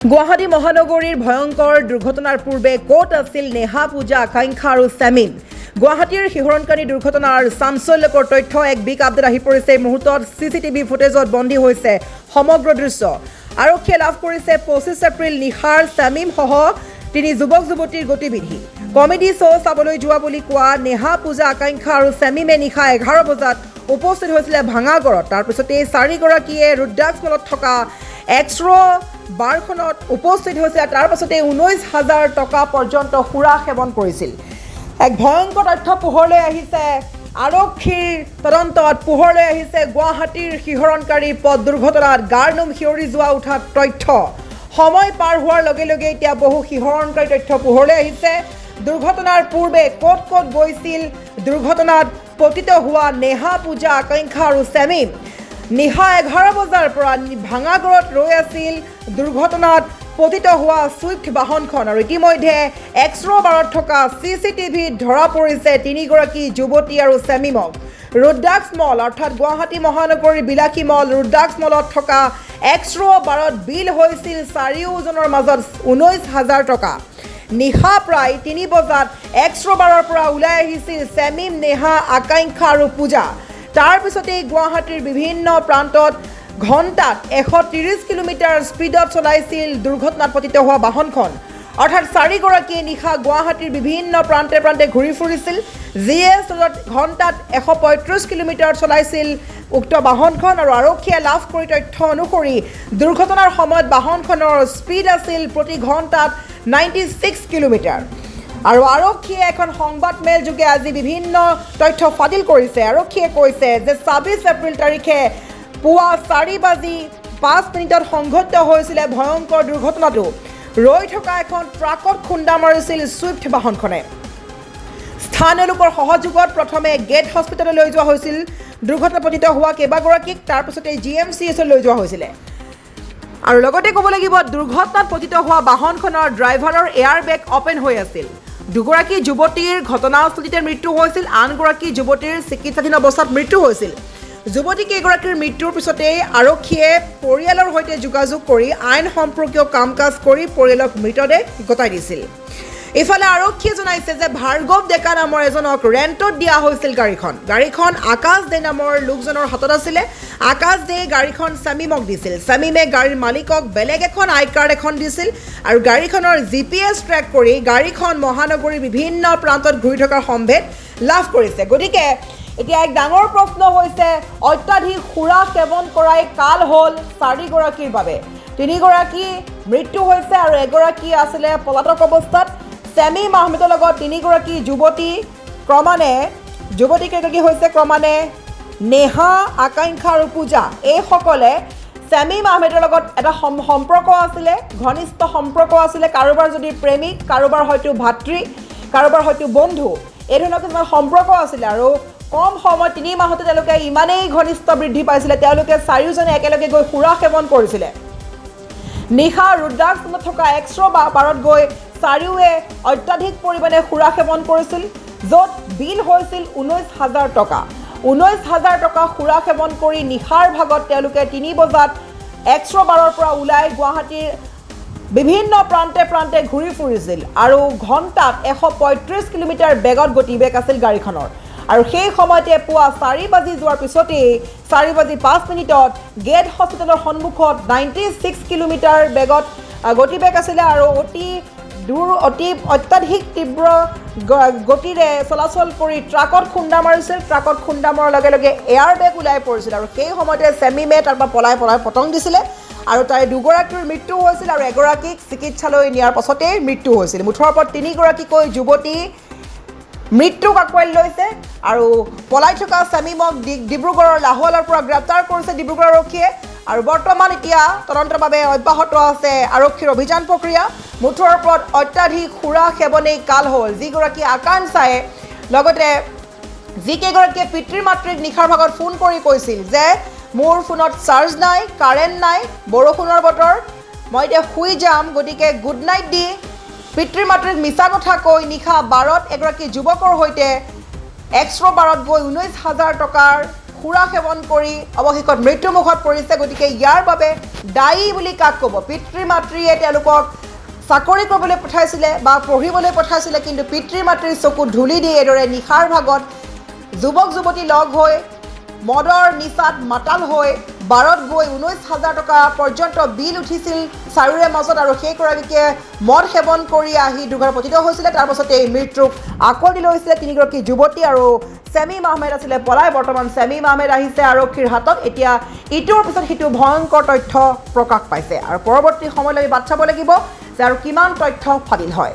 গুৱাহাটী মহানগৰীৰ ভয়ংকৰ দুৰ্ঘটনাৰ পূৰ্বে ক'ত আছিল নেহা পূজা আকাংক্ষা আৰু শামীম গুৱাহাটীৰ শিহৰণকাৰী দুৰ্ঘটনাৰ চাঞ্চল্যকৰ তথ্য এক বিগ আপডেট আহি পৰিছে এই মুহূৰ্তত চিচিটিভি ফুটেজত বন্দী হৈছে সমগ্ৰ দৃশ্য আৰক্ষীয়ে লাভ কৰিছে 25 এপ্ৰিল নিশাৰ শামীম সহ তিনি যুৱক যুৱতীৰ গতিবিধি কমেডি শ্ব' চাবলৈ যোৱা বুলি কোৱা নেহা পূজা আকাংক্ষা আৰু শামীমে নিশা 11 বজাত উপস্থিত হৈছিলে ভাঙাগড়ত তাৰ পিছতে চাৰিগৰাকীয়ে ৰুদ্ৰাক্স মলত থকা এক্সৰো বাৰখনত উপস্থিত হৈছে তাৰ পাছতে 19,000 টকা পৰ্যন্ত সুৰা সেৱন কৰিছিল এক ভয়ংকৰ তথ্য পোহৰলৈ আহিছে আৰক্ষীৰ তদন্তত পোহৰলৈ আহিছে গুৱাহাটীৰ শিহৰণকাৰী পথ দুৰ্ঘটনাত গাৰনুম শিয়ৰি যোৱা উঠা তথ্য সময় পাৰ হোৱাৰ লগে লগে এতিয়া বহু শিহৰণকাৰী তথ্য পোহৰলৈ আহিছে দুৰ্ঘটনাৰ পূৰ্বে ক'ত ক'ত গৈছিল দুৰ্ঘটনাত পতিত হোৱা নেহা পূজা আকাংক্ষা আৰু শামীম নিশা 11 বজাৰ পৰা ভাঙাগড়ত ৰৈ আছিল দুৰ্ঘটনাত পতিত হোৱা ছুইফ্ট বাহনখন আৰু ইতিমধ্যে এক্সৰো বাৰত থকা চিচিটিভিত ধৰা পৰিছে তিনিগৰাকী যুৱতী আৰু শামীমক ৰুদ্ৰাক্স মল অৰ্থাৎ গুৱাহাটী মহানগৰীৰ বিলাসী মল ৰুদ্ৰাক্স মলত থকা এক্সৰো বাৰত বিল হৈছিল চাৰিওজনৰ মাজত 19,000 টকা নিশা প্ৰায় 3 বজাত এক্সৰো বাৰৰ পৰা ওলাই আহিছিল শামীম নেহা আকাংক্ষা আৰু পূজা তাৰ পিছতে গুৱাহাটীৰ বিভিন্ন প্ৰান্তত ঘণ্টাত 130 কিলোমিটাৰ স্পীডত চলাইছিল দুৰ্ঘটনাত পতিত হোৱা বাহনখন অৰ্থাৎ চাৰিগৰাকীয়ে নিশা গুৱাহাটীৰ বিভিন্ন প্ৰান্তে প্ৰান্তে ঘূৰি ফুৰিছিল জিএছ ৰোডত ঘণ্টাত 135 কিলোমিটাৰ চলাইছিল উক্ত বাহনখন আৰু আৰক্ষীয়ে লাভ কৰি তথ্য অনুসৰি দুৰ্ঘটনাৰ সময়ত বাহনখনৰ স্পীড আছিল প্ৰতি ঘণ্টাত 96 কিলোমিটাৰ আৰু আৰক্ষীয়ে এখন সংবাদ মেল যোগে আজি বিভিন্ন তথ্য ফাদিল কৰিছে আৰক্ষীয়ে কৈছে যে 26 এপ্ৰিল তাৰিখে পুৱা 4:05 সংঘটিত হৈছিল ভয়ংকৰ দুৰ্ঘটনাটো ৰৈ থকা এখন ট্ৰাকত খুন্দা মাৰিছিল ছুইফ্ট বাহনখনে স্থানীয় লোকৰ সহযোগত প্ৰথমে গেট হস্পিটেললৈ লৈ যোৱা হৈছিল দুৰ্ঘটনাত পতিত হোৱা কেইবাগৰাকীক তাৰ পিছতে GMCHলৈ লৈ যোৱা হৈছিল আৰু লগতে ক'ব লাগিব দুৰ্ঘটনাত পতিত হোৱা বাহনখনৰ ড্ৰাইভাৰৰ এয়াৰ বেগ অপেন হৈ আছিল দুগৰাকী যুৱতীৰ ঘটনাস্থলীতে মৃত্যু হৈছিল আনগৰাকী যুৱতীৰ চিকিৎসাধীন অৱস্থাত মৃত্যু হৈছিল যুৱতী কেইগৰাকীৰ মৃত্যুৰ পিছতে আৰক্ষীয়ে পৰিয়ালৰ সৈতে যোগাযোগ কৰি আইন সম্পৰ্কীয় কাম কাজ কৰি পৰিয়ালক মৃতদেহ গতাই দিছিল ইফালে আৰক্ষীয়ে জনাইছে যে ভাৰ্গৱ ডেকা নামৰ এজনক ৰেণ্টত দিয়া হৈছিল গাড়ীখন আকাশ দে নামৰ লোকজনৰ হাতত আছিলে আকাশ দে গাড়ীখন শামীমক দিছিল শামীমে গাড়ীৰ মালিকক বেলেগ এখন আই কাৰ্ড এখন দিছিল আৰু গাড়ীখনৰ GPS ট্ৰেক কৰি গাড়ীখন মহানগৰীৰ বিভিন্ন প্ৰান্তত ঘূৰি থকাৰ সম্ভেদ লাভ কৰিছে গতিকে এতিয়া এক ডাঙৰ প্ৰশ্ন হৈছে অত্যাধিক সুৰা সেৱন কৰাই কাল হ'ল চাৰিগৰাকীৰ বাবে তিনিগৰাকী মৃত্যু হৈছে আৰু এগৰাকী আছিলে পলাতক অৱস্থাত শামীম আহমেদৰ লগত তিনিগৰাকী যুৱতীকেইগৰাকী হৈছে ক্ৰমানে নেহা আকাংক্ষা আৰু পূজা এইসকলে শামীম আহমেদৰ লগত এটা সম্পৰ্ক আছিলে ঘনিষ্ঠ সম্পৰ্ক আছিলে কাৰোবাৰ যদি প্ৰেমিক কাৰোবাৰ হয়তো ভাতৃ কাৰোবাৰ হয়তো বন্ধু এই ধৰণৰ কিছুমান সম্পৰ্ক আছিলে আৰু কম সময়ত 3 মাহতে তেওঁলোকে ইমানেই ঘনিষ্ঠ বৃদ্ধি পাইছিলে তেওঁলোকে চাৰিওজনে একেলগে গৈ সুৰা সেৱন কৰিছিলে নিশা ৰুদ্ৰাক্সত থকা এক্সৰো বাৰত গৈ চাৰিওৱে অত্যাধিক পৰিমাণে সুৰা সেৱন কৰিছিল য'ত বিল হৈছিল 19,000 টকা 19,000 টকা সুৰা সেৱন কৰি নিশাৰ ভাগত তেওঁলোকে 3 বজাত এক্সৰো বাৰৰ পৰা ওলাই গুৱাহাটীৰ বিভিন্ন প্ৰান্তে প্ৰান্তে ঘূৰি ফুৰিছিল আৰু ঘণ্টাত 135 কিলোমিটাৰ বেগত গতিবেগ আছিল গাড়ীখনৰ আৰু সেই সময়তে পুৱা 4 বাজি যোৱাৰ পিছতেই 4:05 গেট হস্পিটেলৰ সন্মুখত 96 কিলোমিটাৰ বেগত গতিবেগ আছিলে আৰু অত্যাধিক তীব্ৰ গতিৰে চলাচল কৰি ট্ৰাকত খুন্দা মাৰিছিল ট্ৰাকত খুন্দা মৰাৰ লগে লগে এয়াৰ বেগ ওলাই পৰিছিল আৰু সেই সময়তে শামীমে তাৰ পৰা পলাই পতং দিছিলে আৰু তাই দুগৰাকীৰ মৃত্যু হৈছিল আৰু এগৰাকীক চিকিৎসালয় নিয়াৰ পাছতেই মৃত্যু হৈছিল মুঠৰ ওপৰত তিনিগৰাকীকৈ যুৱতী মৃত্যুক আঁকোৱালি লৈছে আৰু পলাই থকা শামীমক ডিব্ৰুগড়ৰ লাহোৱালৰ পৰা গ্ৰেপ্তাৰ কৰিছে ডিব্ৰুগড় আৰক্ষীয়ে আৰু বৰ্তমান এতিয়া তদন্তৰ বাবে অব্যাহত আছে আৰক্ষীৰ অভিযান প্ৰক্ৰিয়া মুঠৰ ওপৰত অত্যাধিক সুৰা সেৱনেই কাল হ'ল যিগৰাকী আকাংক্ষাই লগতে যিকেইগৰাকীয়ে পিতৃ মাতৃক নিশাৰ ভাগত ফোন কৰি কৈছিল যে মোৰ ফোনত চাৰ্জ নাই কাৰেণ্ট নাই বৰষুণৰ বতৰ মই এতিয়া শুই যাম গতিকে গুড নাইট দি পিতৃ মাতৃক মিছা কথা কৈ নিশা বাৰত এগৰাকী যুৱকৰ সৈতে এক্সৰো বাৰত গৈ 19,000 টকাৰ সুৰা সেৱন কৰি অৱশেষত মৃত্যুমুখত পৰিছে। গতিকে ইয়াৰ বাবে দায়ী বুলি কাক ক'ব? পিতৃ মাতৃয়ে তেওঁলোকক চাকৰি কৰিবলৈ পঠাইছিলে বা পঢ়িবলৈ পঠাইছিলে, কিন্তু পিতৃ মাতৃৰ চকুত ধূলি দি এইদৰে নিশাৰ ভাগত যুৱক যুৱতী লগ হৈ মদৰ নিচাত মাতাল হৈ বাৰত গৈ 19,000 টকা পৰ্যন্ত বিল উঠিছিল চাৰিওৰে মাজত, আৰু সেইগৰাকীকে মদ সেৱন কৰি আহি দুৰ্ঘটনাত পতিত হৈছিলে। তাৰ পাছতে এই মৃত্যুক আকোৱালি লৈছিলে তিনিগৰাকী যুৱতী, আৰু ছেমিম আহমেদ আছিলে পলাই। বৰ্তমান ছেমিম আহমেদ আহিছে আৰক্ষীৰ হাতত। এতিয়া ইটোৰ পিছত সিটো ভয়ংকৰ তথ্য প্ৰকাশ পাইছে, আৰু পৰৱৰ্তী সময়লৈ আমি বাট চাব লাগিব যে আৰু কিমান তথ্য ফাদিল হয়।